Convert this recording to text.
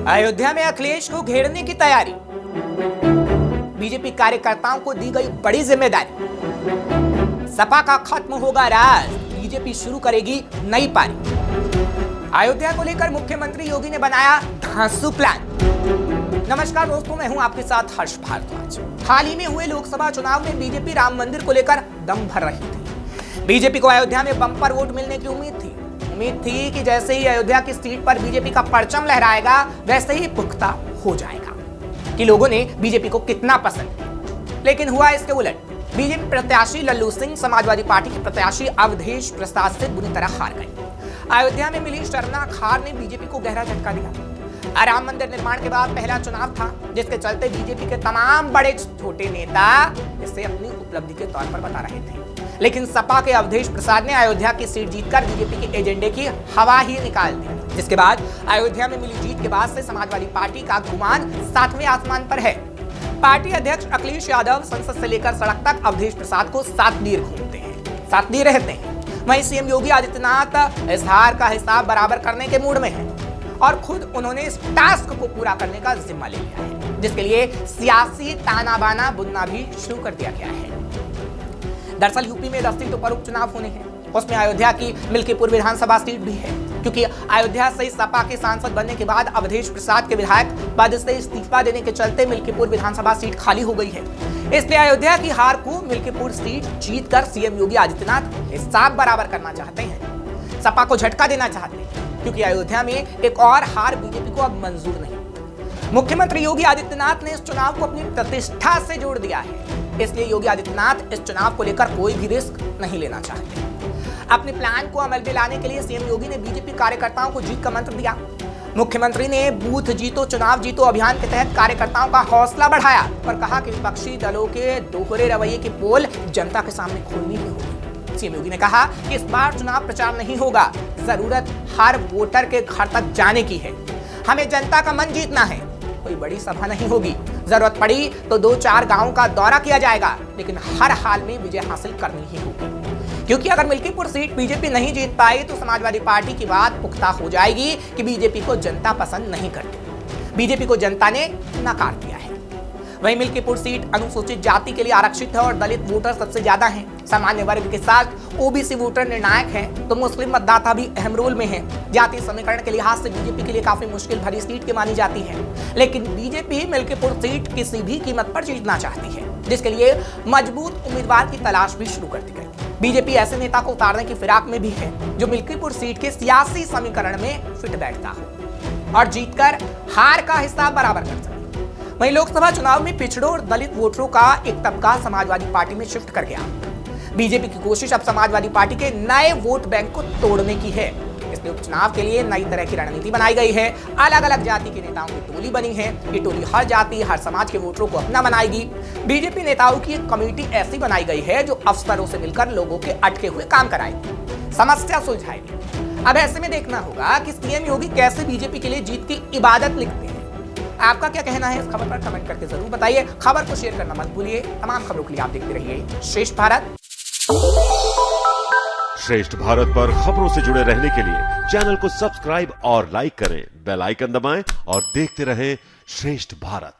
अयोध्या में अखिलेश को घेरने की तैयारी। बीजेपी कार्यकर्ताओं को दी गई बड़ी जिम्मेदारी। सपा का खत्म होगा राज, बीजेपी शुरू करेगी नई पारी। अयोध्या को लेकर मुख्यमंत्री योगी ने बनाया धांसू प्लान। नमस्कार दोस्तों, मैं हूं आपके साथ हर्ष भारद्वाज। हाल ही में हुए लोकसभा चुनाव में बीजेपी राम मंदिर को लेकर दम भर रही थी। बीजेपी को अयोध्या में बम्पर वोट मिलने की उम्मीद थी कि जैसे ही अयोध्या की सीट पर बीजेपी का परचम लहराएगा वैसे ही पुख्ता हो जाएगा कि लोगों ने बीजेपी को कितना पसंद किया। लेकिन हुआ इसके उलट। बीजेपी प्रत्याशी लल्लू सिंह समाजवादी पार्टी के प्रत्याशी अवधेश प्रसाद से बुरी तरह हार गए। अयोध्या में मिली शर्मनाक हार ने बीजेपी को गहरा झटका दिया। राम मंदिर निर्माण के बाद पहला चुनाव था जिसके चलते बीजेपी के तमाम बड़े छोटे नेता इसे अपनी उपलब्धि के तौर पर बता रहे थे। लेकिन सपा के अवधेश प्रसाद ने अयोध्या की सीट जीतकर बीजेपी के एजेंडे की हवा ही निकाल दी, जिसके बाद अयोध्या में मिली जीत के बाद से समाजवादी पार्टी का गुमान 7वें आसमान पर है। पार्टी अध्यक्ष अखिलेश यादव संसद से लेकर सड़क तक अवधेश प्रसाद को साथ लिए घूमते हैं, साथ लिए रहते हैं। वहीं सीएम योगी आदित्यनाथ इस हार का हिसाब बराबर करने के मूड में हैं और खुद उन्होंने इस टास्क को पूरा करने का जिम्मा ले लिया है, जिसके लिए सियासी ताना बाना बुनना भी शुरू कर दिया गया है। दरअसल यूपी में 10 सीटों पर उपचुनाव होने हैं। उसमें अयोध्या की मिल्कीपुर विधानसभा सीट भी है, क्योंकि अयोध्या से सपा के सांसद बनने के बाद अवधेश प्रसाद के विधायक पद से इस्तीफा देने के चलते मिल्कीपुर विधानसभा सीट खाली हो गई है। इसलिए अयोध्या की हार को मिल्कीपुर सीट जीतकर सीएम योगी आदित्यनाथ हिसाब बराबर करना चाहते हैं, सपा को झटका देना चाहते हैं, क्योंकि अयोध्या में एक और हार बीजेपी को अब मंजूर नहीं। मुख्यमंत्री योगी आदित्यनाथ ने इस चुनाव को अपनी प्रतिष्ठा से जोड़ दिया है, इसलिए योगी आदित्यनाथ इस चुनाव को लेकर कोई भी रिस्क नहीं लेना चाहते। अपने प्लान को अमल में लाने के लिए सीएम योगी ने बीजेपी कार्यकर्ताओं को जीत का मंत्र दिया। मुख्यमंत्री ने बूथ जीतो चुनाव जीतो अभियान के तहत कार्यकर्ताओं का हौसला बढ़ाया और कहा कि विपक्षी दलों के दोहरे रवैये की पोल जनता के सामने खोलनी ही होगी। सीएम योगी ने कहा कि इस बार चुनाव प्रचार नहीं होगा, जरूरत हर वोटर के घर तक जाने की है। हमें जनता का मन जीतना है, कोई बड़ी सभा नहीं होगी। जरूरत पड़ी तो 2-4 गांवों का दौरा किया जाएगा, लेकिन हर हाल में विजय हासिल करनी ही होगी। क्योंकि अगर मिल्कीपुर सीट बीजेपी नहीं जीत पाई तो समाजवादी पार्टी की बात पुख्ता हो जाएगी कि बीजेपी को जनता पसंद नहीं करती। बीजेपी को जनता ने नकार दिया है। वहीं मिल्कीपुर सीट अनुसूचित जाति के लिए आरक्षित है और दलित वोटर सबसे ज्यादा हैं। सामान्य वर्ग के साथ ओबीसी वोटर निर्णायक हैं, तो मुस्लिम मतदाता भी अहम रोल में हैं। जातीय समीकरण के लिहाज से बीजेपी के लिए काफी मुश्किल भरी सीट की मानी जाती है, लेकिन बीजेपी मिल्कीपुर सीट किसी भी कीमत पर जीतना चाहती है, जिसके लिए मजबूत उम्मीदवार की तलाश भी शुरू कर दी गई। बीजेपी ऐसे नेता को उतारने की फिराक में भी है जो मिल्कीपुर सीट के सियासी समीकरण में फिट बैठता हो और जीतकर हार का हिसाब बराबर कर सके। वहीं लोकसभा चुनाव में पिछड़ों और दलित वोटरों का एक तबका समाजवादी पार्टी में शिफ्ट कर गया। बीजेपी की कोशिश अब समाजवादी पार्टी के नए वोट बैंक को तोड़ने की है। इसलिए उपचुनाव के लिए नई तरह की रणनीति बनाई गई है। अलग अलग जाति के नेताओं की टोली बनी है। ये टोली हर जाति हर समाज के वोटरों को अपना बनाएगी। बीजेपी नेताओं की एक कमेटी ऐसी बनाई गई है जो अफसरों से मिलकर लोगों के अटके हुए काम कराएगी, समस्या सुलझाएगी। अब ऐसे में देखना होगा कि सीएम योगी कैसे बीजेपी के लिए जीत की इबादत लिखते हैं। आपका क्या कहना है इस खबर पर कमेंट करके जरूर बताइए। खबर को शेयर करना मत भूलिए। तमाम खबरों के लिए आप देखते रहिए श्रेष्ठ भारत। श्रेष्ठ भारत पर खबरों से जुड़े रहने के लिए चैनल को सब्सक्राइब और लाइक करें, बेल आइकन दबाएं और देखते रहें श्रेष्ठ भारत।